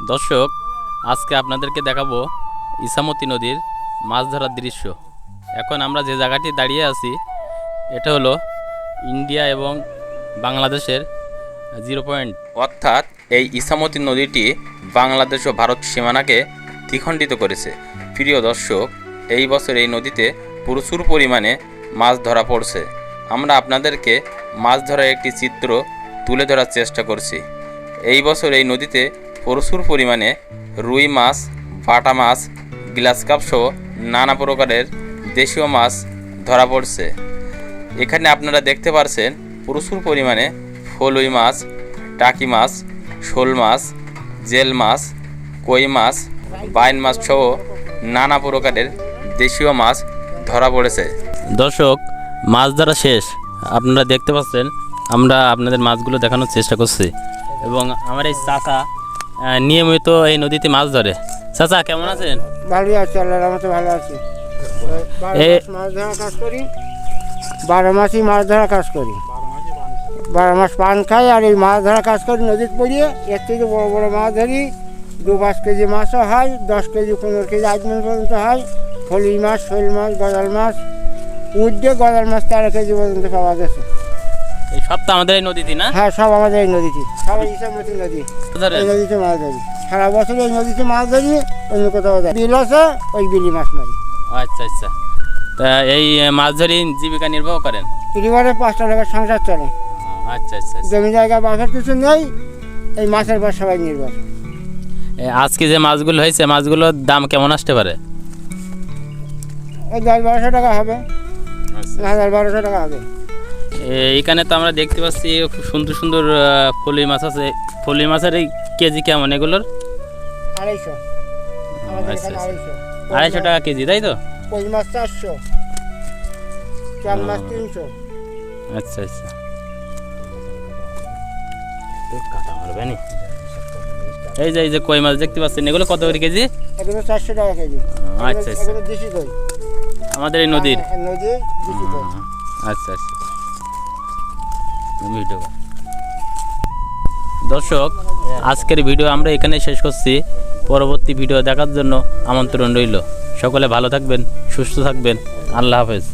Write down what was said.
দর্শক, আজকে আপনাদেরকে দেখাবো ইসামতি নদীর মাছ ধরার দৃশ্য। এখন আমরা যে জায়গাটি দাঁড়িয়ে আছি এটা হলো ইন্ডিয়া এবং বাংলাদেশের 0 পয়েন্ট, অর্থাৎ এই ইসামতি নদীটি বাংলাদেশ ও ভারত সীমানাকে দ্বিখণ্ডিত করেছে। প্রিয় দর্শক, এই বছর এই নদীতে প্রচুর পরিমাণে মাছ ধরা পড়ছে। আমরা আপনাদেরকে মাছ ধরার একটি চিত্র তুলে ধরার চেষ্টা করছি। এই বছর এই নদীতে প্রচুর পরিমাণে রুই মাছ, পাটা মাছ, গ্লাস কাপ সহ নানা প্রকারের দেশীয় মাছ ধরা পড়ছে। এখানে আপনারা দেখতে পাচ্ছেন প্রচুর পরিমাণে ফলুই মাছ, টাকি মাছ, শোল মাছ, জেল মাছ, কই মাছ, বাইন মাছ সহ নানা প্রকারের দেশীয় মাছ ধরা পড়েছে। দর্শক, মাছ ধরা শেষ। আপনারা দেখতে পাচ্ছেন আমরা আপনাদের মাছগুলো দেখানোর চেষ্টা করছি এবং আমার এই চাচা নিয়মিত এই নদীতে মাছ ধরে। চাচা কেমন আছেন? ভালোই আছি, আল্লাহর রহমতে ভালো আছি। মাছ ধরা কাজ করি, 12 মাসই মাছ ধরা কাজ করি, 12 মাস পান খাই আর এই মাছ ধরা কাজ করি। নদীতে পড়িয়ে এর থেকে বড় বড় মাছ ধরি, 2-5 কেজি মাছও হয়, 10 কেজি 15 কেজি আজমান পর্যন্ত হয়। ফলি মাছ, শোল মাছ, গজাল মাছ, উঠে গজাল মাছ 13 কেজি পর্যন্ত পাওয়া গেছে। এই সব তো আমাদের এই নদীতে না? হ্যাঁ, সব আমাদের এই নদীতে, সবাই ইসামতি নদী, এই নদীতে মাছ ধরি। সারা বছর এই নদীতে মাছ ধরি, অন্য কোথাও যাই। বিল আছে, ওই বিলি মাছ মারি। আচ্ছা আচ্ছা, তা এই মাছ ধরি জীবিকা নির্বাহ করেন? পরিবারে 5টা লোকের সংসার চলে। আচ্ছা আচ্ছা, জমি জায়গা বাপের কিছু নেই, এই মাছের পর সবাই নির্ভর। আজকে যে মাছগুলো হয়েছে মাছগুলোর দাম কেমন আসতে পারে? ওই 10-1200 টাকা হবে, 1000-1200 টাকা হবে। এইখানে তো আমরা দেখতে পাচ্ছি খুব সুন্দর সুন্দর ফলি মাছ আছে। ফলি মাছের এই কেজি কেমন এগুলোর? 250। আমাদের আচ্ছা, এখানে আচ্ছা। 250। 250 টাকা কেজি, তাই তো? কই মাছ 400, চাল মাছ 300। আচ্ছা আচ্ছা, কাটা মারবে নি। এই যে কই মাছ দেখতে পাচ্ছেন, এগুলো কত করে কেজি? এগুলো 400 টাকা কেজি। আচ্ছা আচ্ছা, এগুলো দেশি কই, আমাদের এই নদীর? হ্যাঁ, নদীর দেশি কই। আচ্ছা আচ্ছা। ভিডিও দর্শক, আজকের ভিডিও আমরা এখানে শেষ করছি। পরবর্তী ভিডিও দেখার জন্য আমন্ত্রণ রইল। সকলে ভালো থাকবেন, সুস্থ থাকবেন। আল্লাহ হাফেজ।